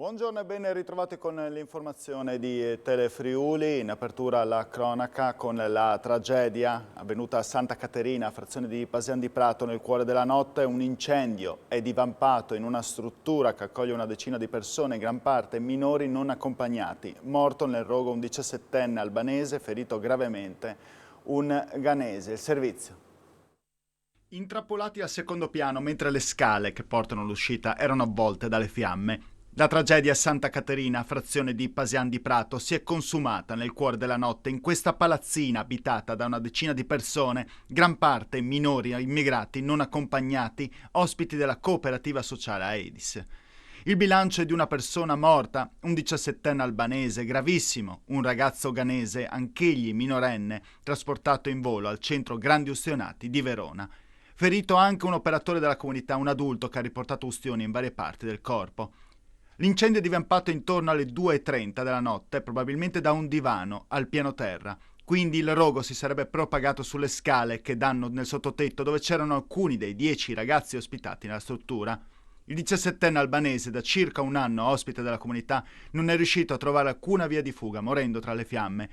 Buongiorno e ben ritrovati con l'informazione di Telefriuli. In apertura la cronaca con la tragedia avvenuta a Santa Caterina, frazione di Pasian di Prato, nel cuore della notte. Un incendio è divampato in una struttura che accoglie una decina di persone, in gran parte minori non accompagnati. Morto nel rogo un 17enne albanese, ferito gravemente un ghanese. Il servizio. Intrappolati al secondo piano mentre le scale che portano all'uscita erano avvolte dalle fiamme. La tragedia a Santa Caterina, frazione di Pasian di Prato, si è consumata nel cuore della notte in questa palazzina abitata da una decina di persone, gran parte minori immigrati non accompagnati, ospiti della cooperativa sociale Aedis. Il bilancio è di una persona morta, un 17enne albanese, gravissimo, un ragazzo ghanese, anch'egli minorenne, trasportato in volo al centro Grandi Ustionati di Verona. Ferito anche un operatore della comunità, un adulto che ha riportato ustioni in varie parti del corpo. L'incendio è divampato intorno alle 2:30 della notte, probabilmente da un divano al piano terra. Quindi il rogo si sarebbe propagato sulle scale che danno nel sottotetto, dove c'erano alcuni dei 10 ragazzi ospitati nella struttura. Il 17enne albanese, da circa un anno ospite della comunità, non è riuscito a trovare alcuna via di fuga, morendo tra le fiamme.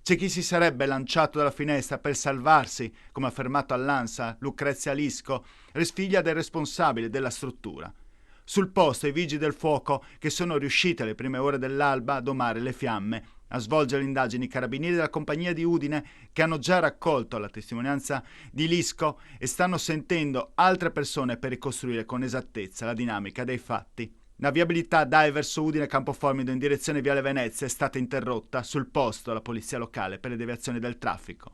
C'è chi si sarebbe lanciato dalla finestra per salvarsi, come ha affermato all'ANSA Lucrezia Lisco, figlia del responsabile della struttura. Sul posto i vigili del fuoco, che sono riusciti alle prime ore dell'alba a domare le fiamme. A svolgere le indagini i carabinieri della compagnia di Udine, che hanno già raccolto la testimonianza di Lisco e stanno sentendo altre persone per ricostruire con esattezza la dinamica dei fatti. La viabilità DAE verso Udine Campoformido in direzione Viale Venezia è stata interrotta. Sul posto la polizia locale per le deviazioni del traffico.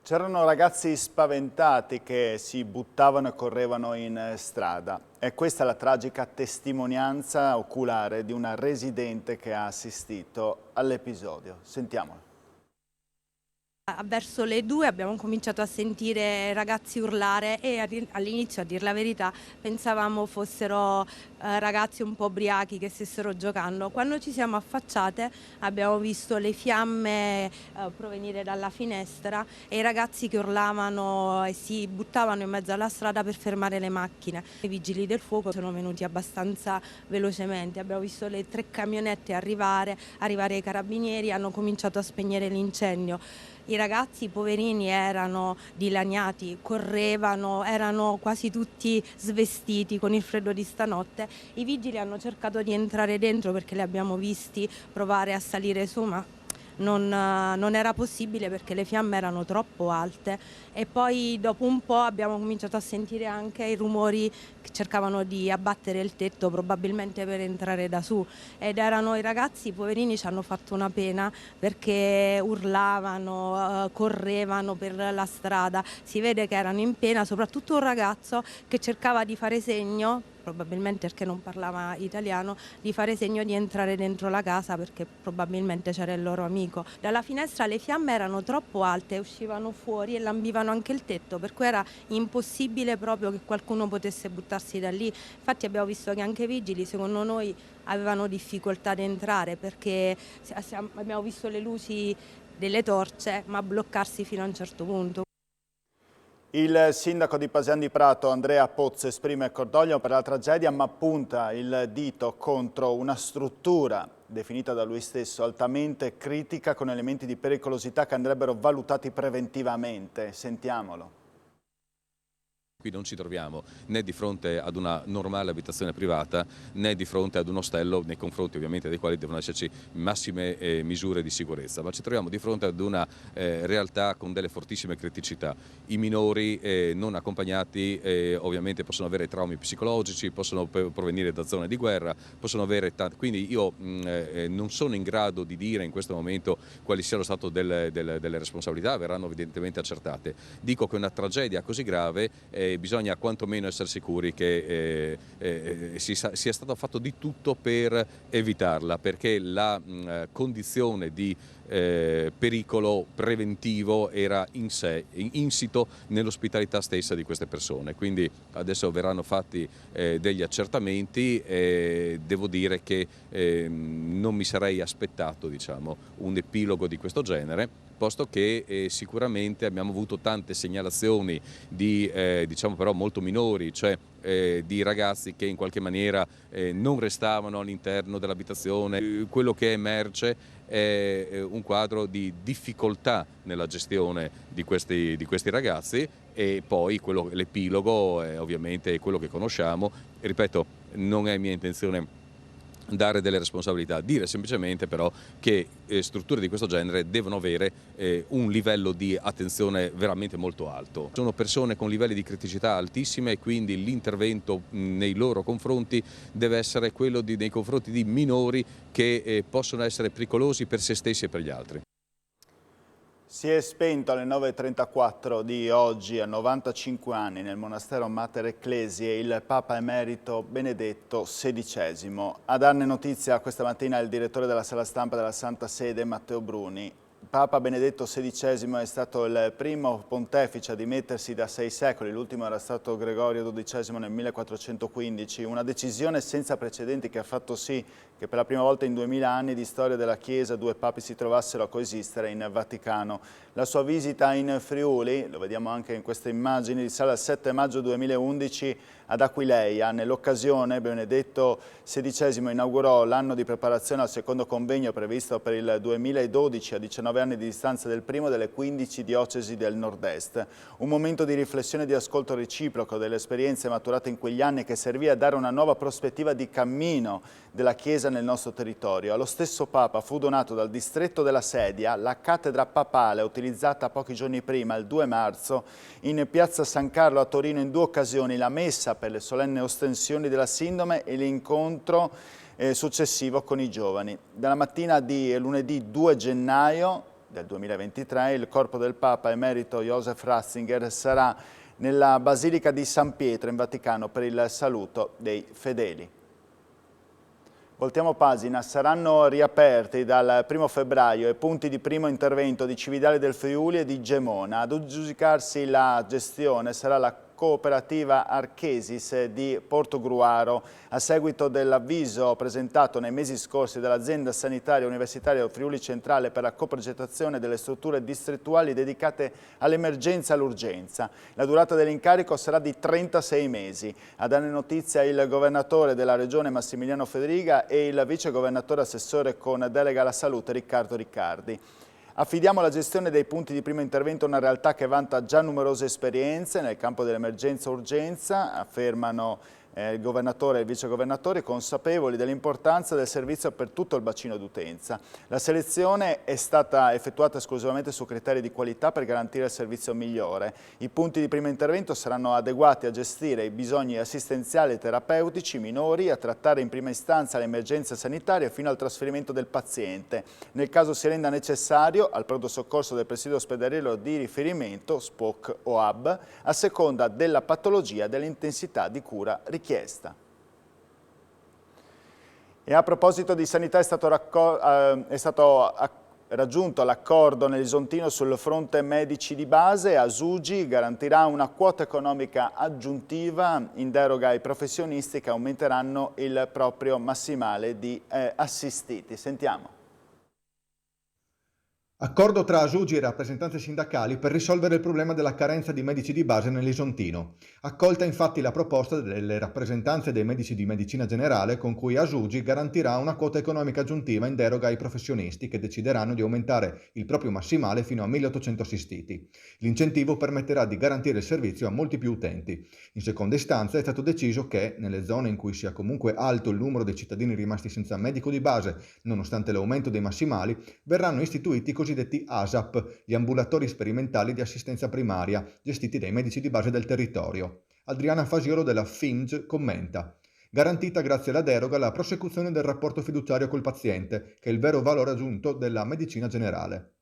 C'erano ragazzi spaventati che si buttavano e correvano in strada. E questa è la tragica testimonianza oculare di una residente che ha assistito all'episodio. Sentiamolo. Verso le 2 abbiamo cominciato a sentire ragazzi urlare e all'inizio, a dir la verità, pensavamo fossero ragazzi un po' ubriachi che stessero giocando. Quando ci siamo affacciate abbiamo visto le fiamme provenire dalla finestra e i ragazzi che urlavano e si buttavano in mezzo alla strada per fermare le macchine. I vigili del fuoco sono venuti abbastanza velocemente, abbiamo visto le 3 camionette arrivare i carabinieri, hanno cominciato a spegnere l'incendio. I ragazzi poverini erano dilaniati, correvano, erano quasi tutti svestiti con il freddo di stanotte. I vigili hanno cercato di entrare dentro perché li abbiamo visti provare a salire su, ma non era possibile perché le fiamme erano troppo alte. E poi dopo un po' abbiamo cominciato a sentire anche i rumori che cercavano di abbattere il tetto, probabilmente per entrare da su, ed erano i ragazzi poverini, ci hanno fatto una pena perché urlavano, correvano per la strada, si vede che erano in pena, soprattutto un ragazzo che cercava di fare segno, probabilmente perché non parlava italiano, di fare segno di entrare dentro la casa perché probabilmente c'era il loro amico. Dalla finestra le fiamme erano troppo alte, uscivano fuori e lambivano anche il tetto, per cui era impossibile proprio che qualcuno potesse buttarsi da lì. Infatti abbiamo visto che anche i vigili, secondo noi, avevano difficoltà ad entrare perché abbiamo visto le luci delle torce ma bloccarsi fino a un certo punto. Il sindaco di Pasian di Prato, Andrea Pozzo, esprime cordoglio per la tragedia ma punta il dito contro una struttura definita da lui stesso altamente critica con elementi di pericolosità che andrebbero valutati preventivamente. Sentiamolo. Qui non ci troviamo né di fronte ad una normale abitazione privata né di fronte ad un ostello, nei confronti ovviamente dei quali devono esserci massime misure di sicurezza, ma ci troviamo di fronte ad una realtà con delle fortissime criticità. I minori non accompagnati ovviamente possono avere traumi psicologici, possono provenire da zone di guerra, possono avere quindi io non sono in grado di dire in questo momento quali sia lo stato delle responsabilità, verranno evidentemente accertate. Dico che una tragedia così grave bisogna quantomeno essere sicuri che sia stato fatto di tutto per evitarla, perché la condizione di pericolo preventivo era in sé, insito nell'ospitalità stessa di queste persone. Quindi adesso verranno fatti degli accertamenti e devo dire che non mi sarei aspettato, diciamo, un epilogo di questo genere. posto che sicuramente abbiamo avuto tante segnalazioni di diciamo però molto minori, cioè di ragazzi che in qualche maniera non restavano all'interno dell'abitazione. Quello che emerge è un quadro di difficoltà nella gestione di questi ragazzi, e poi l'epilogo è ovviamente quello che conosciamo. E ripeto, non è mia intenzione dare delle responsabilità, dire semplicemente però che strutture di questo genere devono avere un livello di attenzione veramente molto alto. Sono persone con livelli di criticità altissime e quindi l'intervento nei loro confronti deve essere quello nei confronti di minori che possono essere pericolosi per se stessi e per gli altri. Si è spento alle 9:34 di oggi, a 95 anni, nel monastero Mater Ecclesiae, il Papa Emerito Benedetto XVI. A darne notizia questa mattina il direttore della sala stampa della Santa Sede, Matteo Bruni. Papa Benedetto XVI è stato il primo pontefice a dimettersi da 6 secoli, l'ultimo era stato Gregorio XII nel 1415, una decisione senza precedenti che ha fatto sì che per la prima volta in 2000 anni di storia della Chiesa due papi si trovassero a coesistere in Vaticano. La sua visita in Friuli, lo vediamo anche in queste immagini, risale al 7 maggio 2011 ad Aquileia. Nell'occasione Benedetto XVI inaugurò l'anno di preparazione al secondo convegno previsto per il 2012 a 19 anni di distanza del primo delle 15 diocesi del nord-est. Un momento di riflessione e di ascolto reciproco delle esperienze maturate in quegli anni che servì a dare una nuova prospettiva di cammino della Chiesa nel nostro territorio. Allo stesso Papa fu donato dal distretto della Sedia la cattedra papale utilizzata pochi giorni prima, il 2 marzo, in piazza San Carlo a Torino in due occasioni, la messa per le solenni ostensioni della sindome e l'incontro successivo con i giovani. Dalla mattina di lunedì 2 gennaio del 2023 il corpo del Papa Emerito Joseph Ratzinger sarà nella Basilica di San Pietro in Vaticano per il saluto dei fedeli. Voltiamo pagina, saranno riaperti dal 1 febbraio i punti di primo intervento di Cividale del Friuli e di Gemona. Ad aggiudicarsi la gestione sarà la cooperativa Archesis di Portogruaro, a seguito dell'avviso presentato nei mesi scorsi dall'azienda sanitaria universitaria del Friuli Centrale per la coprogettazione delle strutture distrettuali dedicate all'emergenza e all'urgenza. La durata dell'incarico sarà di 36 mesi. A darne notizia il governatore della regione Massimiliano Federiga e il vice governatore assessore con delega alla salute Riccardo Riccardi. Affidiamo la gestione dei punti di primo intervento a una realtà che vanta già numerose esperienze nel campo dell'emergenza-urgenza, affermano il governatore e il vicegovernatore, consapevoli dell'importanza del servizio per tutto il bacino d'utenza. La selezione è stata effettuata esclusivamente su criteri di qualità per garantire il servizio migliore. I punti di primo intervento saranno adeguati a gestire i bisogni assistenziali e terapeutici minori, a trattare in prima istanza le emergenze sanitarie fino al trasferimento del paziente. Nel caso si renda necessario, al pronto soccorso del presidio ospedaliero di riferimento, SPOC o HUB, a seconda della patologia e dell'intensità di cura richiesta. E a proposito di sanità è stato raggiunto l'accordo nell'Isontino sul fronte medici di base. Asugi garantirà una quota economica aggiuntiva in deroga ai professionisti che aumenteranno il proprio massimale di assistiti. Sentiamo. Accordo tra Asugi e rappresentanze sindacali per risolvere il problema della carenza di medici di base nell'Isontino. Accolta infatti la proposta delle rappresentanze dei medici di medicina generale con cui Asugi garantirà una quota economica aggiuntiva in deroga ai professionisti che decideranno di aumentare il proprio massimale fino a 1.800 assistiti. L'incentivo permetterà di garantire il servizio a molti più utenti. In seconda istanza è stato deciso che, nelle zone in cui sia comunque alto il numero dei cittadini rimasti senza medico di base, nonostante l'aumento dei massimali, verranno istituiti cosiddetti ASAP, gli ambulatori sperimentali di assistenza primaria, gestiti dai medici di base del territorio. Adriana Fasiolo della FIMG commenta: garantita grazie alla deroga la prosecuzione del rapporto fiduciario col paziente, che è il vero valore aggiunto della medicina generale.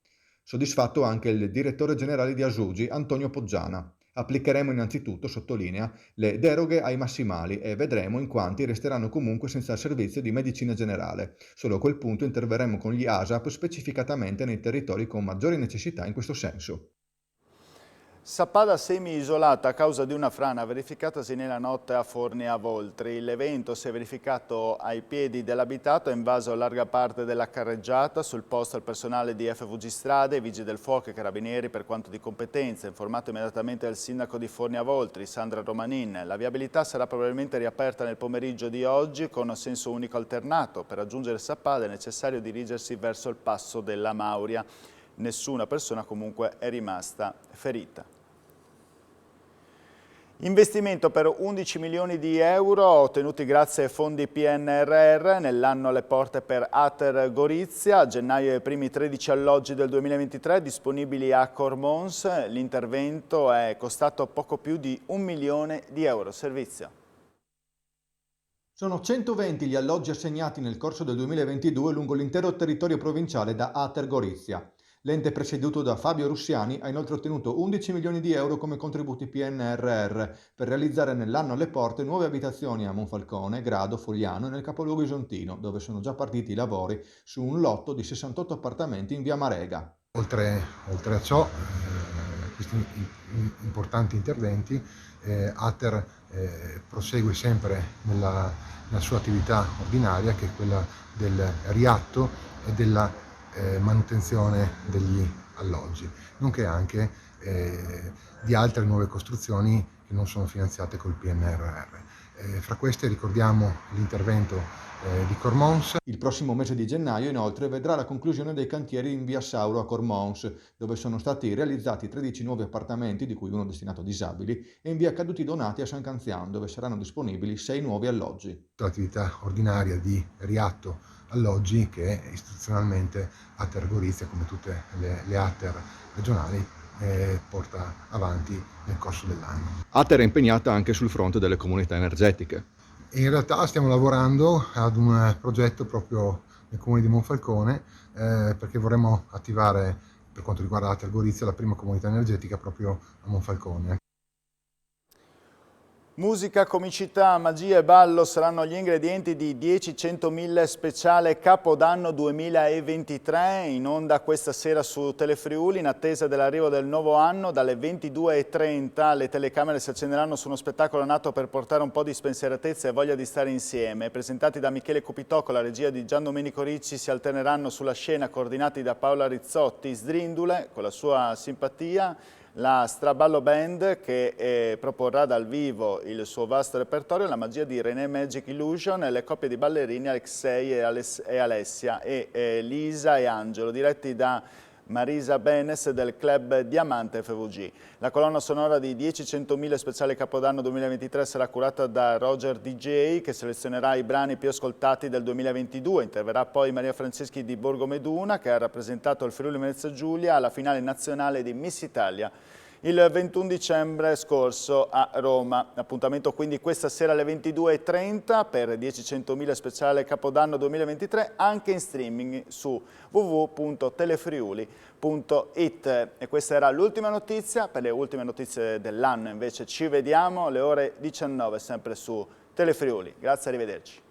Soddisfatto anche il direttore generale di Asugi, Antonio Poggiana. Applicheremo innanzitutto, sottolinea, le deroghe ai massimali e vedremo in quanti resteranno comunque senza servizio di medicina generale. Solo a quel punto interverremo con gli ASAP specificatamente nei territori con maggiori necessità in questo senso. Sappada semi-isolata a causa di una frana verificatasi nella notte a Forni a Voltri. L'evento si è verificato ai piedi dell'abitato e invaso larga parte della carreggiata. Sul posto il personale di FVG Strade, Vigili del Fuoco e Carabinieri per quanto di competenza, informato immediatamente il sindaco di Forni a Voltri, Sandra Romanin. La viabilità sarà probabilmente riaperta nel pomeriggio di oggi con senso unico alternato. Per raggiungere Sappada è necessario dirigersi verso il passo della Mauria. Nessuna persona comunque è rimasta ferita. Investimento per 11 milioni di euro ottenuti grazie ai fondi PNRR, nell'anno alle porte per Ater Gorizia, a gennaio i primi 13 alloggi del 2023 disponibili a Cormons. L'intervento è costato poco più di 1 milione di euro. Servizio. Sono 120 gli alloggi assegnati nel corso del 2022 lungo l'intero territorio provinciale da Ater Gorizia. L'ente presieduto da Fabio Russiani ha inoltre ottenuto 11 milioni di euro come contributi PNRR per realizzare nell'anno alle porte nuove abitazioni a Monfalcone, Grado, Fogliano e nel capoluogo isontino, dove sono già partiti i lavori su un lotto di 68 appartamenti in via Marega. Oltre a ciò, questi importanti interventi, Ater prosegue sempre nella sua attività ordinaria, che è quella del riatto e della manutenzione degli alloggi, nonché anche di altre nuove costruzioni che non sono finanziate col PNRR. Fra queste ricordiamo l'intervento di Cormons. Il prossimo mese di gennaio inoltre vedrà la conclusione dei cantieri in via Sauro a Cormons, dove sono stati realizzati 13 nuovi appartamenti, di cui uno destinato a disabili, e in via Caduti Donati a San Canziano, dove saranno disponibili 6 nuovi alloggi. L'attività ordinaria di riatto alloggi che istituzionalmente Ater Gorizia, come tutte le Ater regionali, porta avanti nel corso dell'anno. Ater è impegnata anche sul fronte delle comunità energetiche. In realtà stiamo lavorando ad un progetto proprio nel comune di Monfalcone, perché vorremmo attivare, per quanto riguarda Ater Gorizia, la prima comunità energetica proprio a Monfalcone. Musica, comicità, magia e ballo saranno gli ingredienti di 10-100.000 speciale Capodanno 2023, in onda questa sera su Telefriuli in attesa dell'arrivo del nuovo anno. Dalle 22:30 le telecamere si accenderanno su uno spettacolo nato per portare un po' di spensieratezza e voglia di stare insieme. Presentati da Michele Cupitò con la regia di Gian Domenico Ricci, si alterneranno sulla scena, coordinati da Paola Rizzotti, Sdrindule con la sua simpatia, la Straballo Band che proporrà dal vivo il suo vasto repertorio, la magia di René Magic Illusion e le coppie di ballerini Alexei e Alessia e Lisa e Angelo, diretti da Marisa Benes del Club Diamante FVG. La colonna sonora di 10-100.000 speciale Capodanno 2023 sarà curata da Roger DJ, che selezionerà i brani più ascoltati del 2022. Interverrà poi Maria Franceschi di Borgomeduna, che ha rappresentato il Friuli Venezia Giulia alla finale nazionale di Miss Italia il 21 dicembre scorso a Roma. Appuntamento quindi questa sera alle 22:30 per 10-100.000 speciale Capodanno 2023, anche in streaming su www.telefriuli.it. E questa era l'ultima notizia. Per le ultime notizie dell'anno invece ci vediamo alle ore 19 sempre su Telefriuli. Grazie, arrivederci.